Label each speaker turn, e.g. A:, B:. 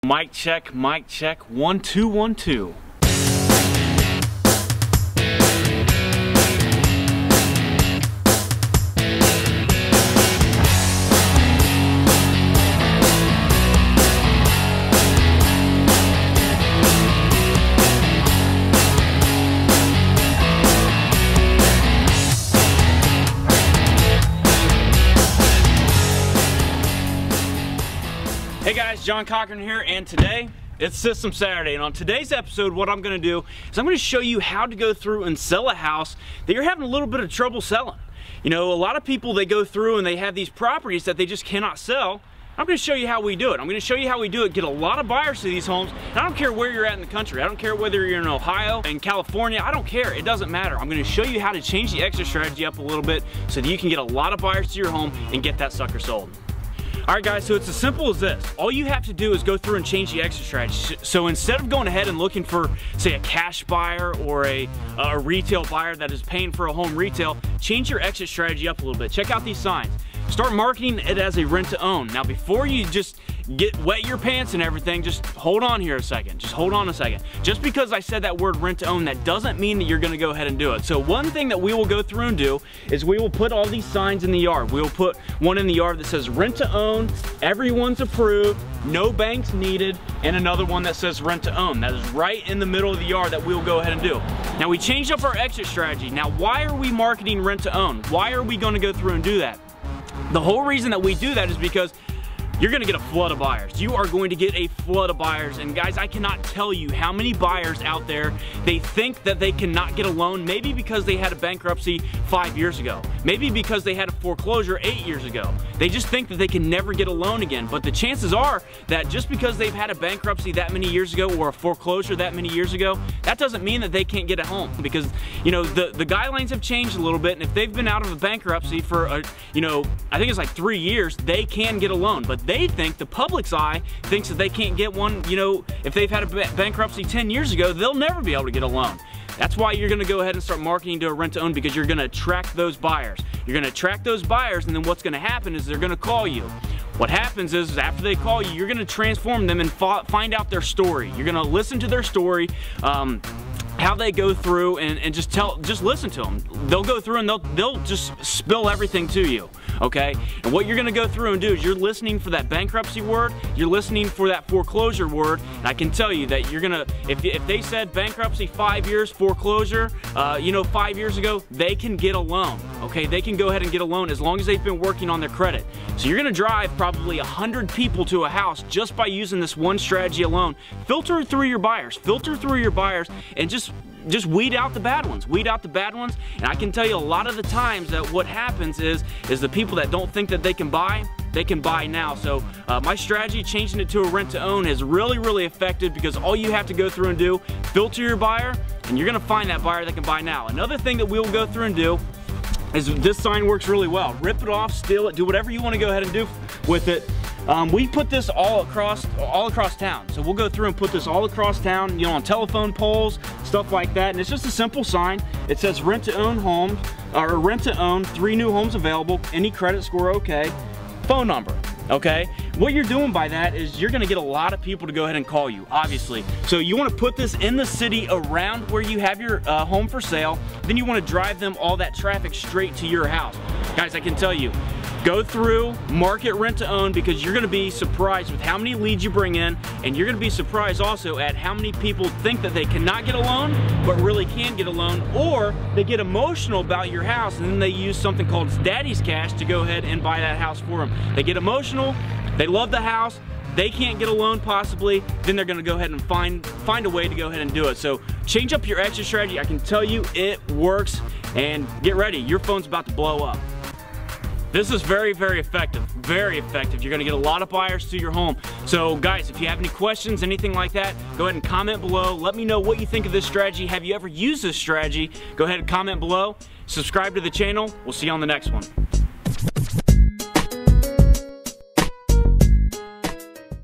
A: Mic check, 1 2 1 2. Hey guys, John Cochran here, and today it's System Saturday, and on today's episode what I'm going to do is I'm going to show you how to go through and sell a house that you're having a little bit of trouble selling. You know, a lot of people, they go through and they have these properties that they just cannot sell. I'm going to show you how we do it. I'm going to show you how we do it, get a lot of buyers to these homes. And I don't care where you're at in the country. I don't care whether you're in Ohio, in California, I don't care. It doesn't matter. I'm going to show you how to change the exit strategy up a little bit so that you can get a lot of buyers to your home and get that sucker sold. Alright guys, so it's as simple as this. All you have to do is go through and change the exit strategy. So instead of going ahead and looking for, say, a cash buyer or a retail buyer that is paying for a home retail, change your exit strategy up a little bit. Check out these signs. Start marketing it as a rent-to-own. Now before you just wet your pants and everything, just hold on here a second. Just hold on a second. Just because I said that word rent-to-own, that doesn't mean that you're gonna go ahead and do it. So one thing that we will go through and do is we will put all these signs in the yard. We will put one in the yard that says rent-to-own, everyone's approved, no banks needed, and another one that says rent-to-own. That is right in the middle of the yard that we'll go ahead and do. Now we changed up our exit strategy. Now why are we marketing rent-to-own? Why are we gonna go through and do that? The whole reason that we do that is because you're gonna get a flood of buyers. You are going to get a flood of buyers. And guys, I cannot tell you how many buyers out there, they think that they cannot get a loan, maybe because they had a bankruptcy 5 years ago. Maybe because they had a foreclosure 8 years ago. They just think that they can never get a loan again. But the chances are that just because they've had a bankruptcy that many years ago or a foreclosure that many years ago, that doesn't mean that they can't get a home. Because, you know, the guidelines have changed a little bit, and if they've been out of a bankruptcy for, I think it's like 3 years, they can get a loan. But they think, the public's eye thinks that they can't get one, if they've had a bankruptcy 10 years ago, they'll never be able to get a loan. That's why you're gonna go ahead and start marketing to a rent-to-own, because you're gonna attract those buyers. You're gonna attract those buyers, and then what's gonna happen is they're gonna call you. What happens is after they call you, you're gonna transform them and find out their story. You're gonna listen to their story, how they go through, and just listen to them. They'll go through and they'll just spill everything to you, okay? And what you're gonna go through and do is you're listening for that bankruptcy word, you're listening for that foreclosure word, and I can tell you that you're gonna, if they said bankruptcy 5 years, foreclosure, 5 years ago, they can get a loan, okay? They can go ahead and get a loan as long as they've been working on their credit. So you're gonna drive probably 100 people to a house just by using this one strategy alone. Filter through your buyers, and just weed out the bad ones. Weed out the bad ones, and I can tell you a lot of the times that what happens is the people that don't think that they can buy now. So my strategy, changing it to a rent-to-own, is really, really effective, because all you have to go through and do, filter your buyer, and you're gonna find that buyer that can buy now. Another thing that we'll go through and do is, this sign works really well. Rip it off, steal it, do whatever you want to go ahead and do with it. We put this all across town. So we'll go through and put this all across town, on telephone poles, stuff like that. And it's just a simple sign. It says rent-to-own homes, or rent-to-own, 3 new homes available, any credit score okay, phone number, okay? What you're doing by that is you're gonna get a lot of people to go ahead and call you, obviously. So you wanna put this in the city around where you have your home for sale, then you wanna drive them all that traffic straight to your house. Guys, I can tell you, go through, market rent-to-own, because you're gonna be surprised with how many leads you bring in, and you're gonna be surprised also at how many people think that they cannot get a loan, but really can get a loan, or they get emotional about your house, and then they use something called daddy's cash to go ahead and buy that house for them. They get emotional, they love the house, they can't get a loan possibly, then they're gonna go ahead and find a way to go ahead and do it. So change up your exit strategy. I can tell you it works, and get ready, your phone's about to blow up. This is very, very effective, very effective. You're gonna get a lot of buyers to your home. So guys, if you have any questions, anything like that, go ahead and comment below. Let me know what you think of this strategy. Have you ever used this strategy? Go ahead and comment below. Subscribe to the channel. We'll see you on the next one.